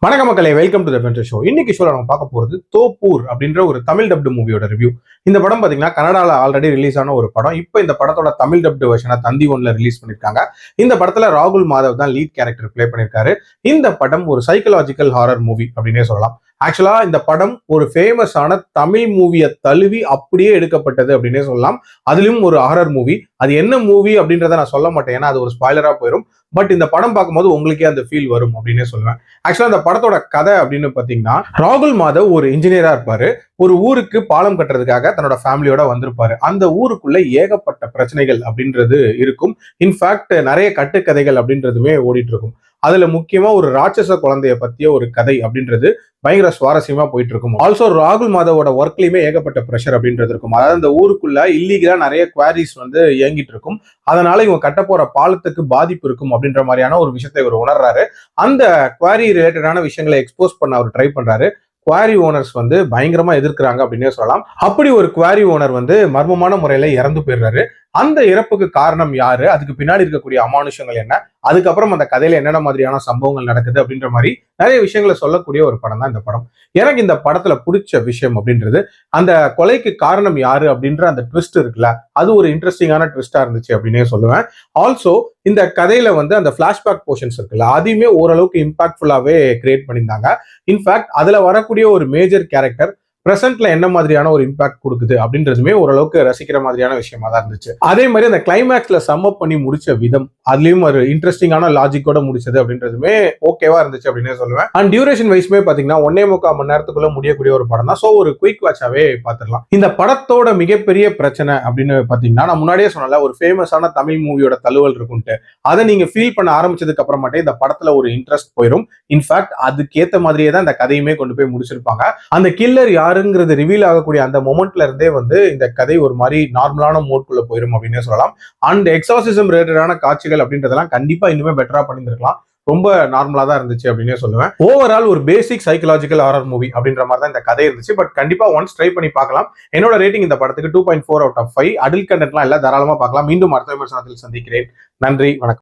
வணக்க மக்களே, welcome to the adventure show. இன்னைக்கு ஷோல நம்ம பார்க்க போறது தோப்பூர் அப்படின்ற ஒரு தமிழ் டப்டு மூவியோட ரிவ்யூ. இந்த படம் பாத்தீங்கன்னா கனடால ஆல்ரெடி ரிலீஸ் ஆன ஒரு படம். இப்போ இந்த படத்தோட தமிழ் டப்டு வெர்ஷனை தந்தி ஒன்ல ரிலீஸ் பண்ணிருக்காங்க. இந்த படத்துல ராகுல் மாதவ் தான் லீட் கேரக்டர் பிளே பண்ணிருக்காரு. இந்த படம் ஒரு சைக்கலாஜிக்கல் ஹாரர் மூவி அப்படின்னே சொல்லலாம். ஆக்சுவலா இந்த படம் ஒரு ஃபேமஸான தமிழ் மூவியை தழுவி அப்படியே எடுக்கப்பட்டது அப்படின்னே சொல்லலாம். அதுலயும் ஒரு ஹாரர் மூவி. அது என்ன மூவி அப்படின்றத நான் சொல்ல மாட்டேன், ஏன்னா அது ஒரு ஸ்பாய்லரா போயிடும். பட் இந்த படம் பார்க்கும்போது உங்களுக்கே அந்த ஃபீல் வரும் அப்படின்னே சொல்லுவேன். ஆக்சுவலா இந்த படத்தோட கதை அப்படின்னு பாத்தீங்கன்னா, ராகுல் மாதவ் ஒரு இன்ஜினியரா இருப்பாரு. ஒரு ஊருக்கு பாலம் கட்டுறதுக்காக தன்னோட ஃபேமிலியோட வந்திருப்பாரு. அந்த ஊருக்குள்ள ஏகப்பட்ட பிரச்சனைகள் அப்படின்றது இருக்கும். இன்ஃபேக்ட் நிறைய கட்டுக்கதைகள் அப்படின்றதுமே ஓடிட்டு இருக்கும். அதுல முக்கியமா ஒரு ராட்சச குழந்தைய பத்திய ஒரு கதை அப்படின்றது பயங்கர சுவாரஸ்யமா போயிட்டு இருக்கும். ஆல்சோ ராகுல் மாதவோட ஒர்க்லயுமே ஏகப்பட்ட ப்ரெஷர் அப்படின்றது இருக்கும். அதாவது அந்த ஊருக்குள்ள இல்லீகலா நிறைய குவாரிஸ் இயங்கிட்டு இருக்கும். அதனால இவங்க கட்ட போற பாலத்துக்கு பாதிப்பு இருக்கும் அப்படின்ற மாதிரியான ஒரு விஷயத்தை இவர் உணர்றாரு. அந்த குவாரி ரிலேட்டடான விஷயங்களை எக்ஸ்போஸ் பண்ண அவர் ட்ரை பண்றாரு. குவாரி ஓனர்ஸ் பயங்கரமா எதிர்க்கிறாங்க அப்படின்னே சொல்லலாம். அப்படி ஒரு குவாரி ஓனர் மர்மமான முறையில இறந்து போயிடுறாரு. அந்த இறப்புக்கு காரணம் யாரு, அதுக்கு பின்னாடி இருக்கக்கூடிய அமானுஷங்கள் என்ன, அதுக்கப்புறம் அந்த கதையில என்னென்ன மாதிரியான சம்பவங்கள் நடக்குது அப்படின்ற மாதிரி நிறைய விஷயங்களை சொல்லக்கூடிய ஒரு படம் தான் இந்த படம். எனக்கு இந்த படத்துல பிடிச்ச விஷயம் அப்படின்றது, அந்த கொலைக்கு காரணம் யாரு அப்படின்ற அந்த ட்விஸ்ட் இருக்குல்ல, அது ஒரு இன்ட்ரெஸ்டிங்கான ட்விஸ்டா இருந்துச்சு அப்படின்னே சொல்லுவேன். ஆல்சோ இந்த கதையில அந்த பிளாஷ்பேக் போர்ஷன்ஸ் இருக்குல்ல, அதையுமே ஓரளவுக்கு இம்பாக்ட்ஃபுல்லாவே கிரியேட் பண்ணியிருந்தாங்க. இன்ஃபேக்ட் அதுல வரக்கூடிய ஒரு மேஜர் கேரக்டர் பிரசன்ட்ல என்ன மாதிரியான ஒரு இம்பாக்ட் கொடுக்குது அப்படின்றதுமே ஓரளவுக்கு ரசிக்கிற மாதிரியான விஷயமா தான் இருந்துச்சு. அதே மாதிரி அந்த கிளைமேக்ஸ்ல சம் அப் பண்ணி முடிச்ச விதம், அதுலயும் ஒரு இன்ட்ரெஸ்டிங்கான லாஜிக்கோட முடிச்சது அப்படின்றதுமே ஓகேவா இருந்துச்சு அப்படின்னே சொல்லுவேன். அண்ட் டியூரேஷன் வைஸ்மே பாத்தீங்கன்னா 1.25 மணி நேரத்துக்குள்ள முடியக்கூடிய ஒரு படம் தான். சோ ஒரு குயிக் வாட்சாவே பாத்துடலாம். இந்த படத்தோட மிகப்பெரிய பிரச்சனை அப்படின்னு பாத்தீங்கன்னா, நான் முன்னாடியே சொன்னல, ஒரு ஃபேமஸான தமிழ் மூவியோட தழுவல் இருக்குன்ட்டு, அதை நீங்க ஃபீல் பண்ண ஆரம்பிச்சதுக்கு அப்புறமாட்டே இந்த படத்துல ஒரு இன்ட்ரெஸ்ட் போயிடும். இன்ஃபேக்ட் அதுக்கேத்த மாதிரியே தான் இந்த கதையுமே கொண்டு போய் முடிச்சிருப்பாங்க. அந்த கில்லர் யாருங்கிறது ரிவீல் ஆகக்கூடிய அந்த மொமெண்ட்ல இருந்தே இந்த கதை ஒரு மாதிரி நார்மலான மோட்குள்ள போயிடும் அப்படின்னே சொல்லலாம். அண்ட் எக்ஸாசிசம் ரிலேட்டடான காட்சிகள் அப்படின்றதெல்லாம் கண்டிப்பா இன்னுமே பெட்டரா பண்ணியிருக்கலாம். ரொம்ப நார்மலா தான் இருந்துச்சு அப்படின்னே சொல்லுவேன். ஓவரால் ஒரு பேசிக் சைக்கலாஜிக்கல் ஹாரர் மூவி அப்படின்ற மாதிரி தான் இந்த கதை இருந்துச்சு. பட் கண்டிப்பா ஒன்ஸ் ட்ரை பண்ணி பார்க்கலாம். என்னோட ரேட்டிங் இந்த படத்துக்கு 2.4 out of 5. அடல்ட் கண்டென்ட்லாம் எல்லாம் தாராளமா பார்க்கலாம். மீண்டும் அடுத்த விமர்சனத்தில் சந்திக்கிறேன். நன்றி, வணக்கம்.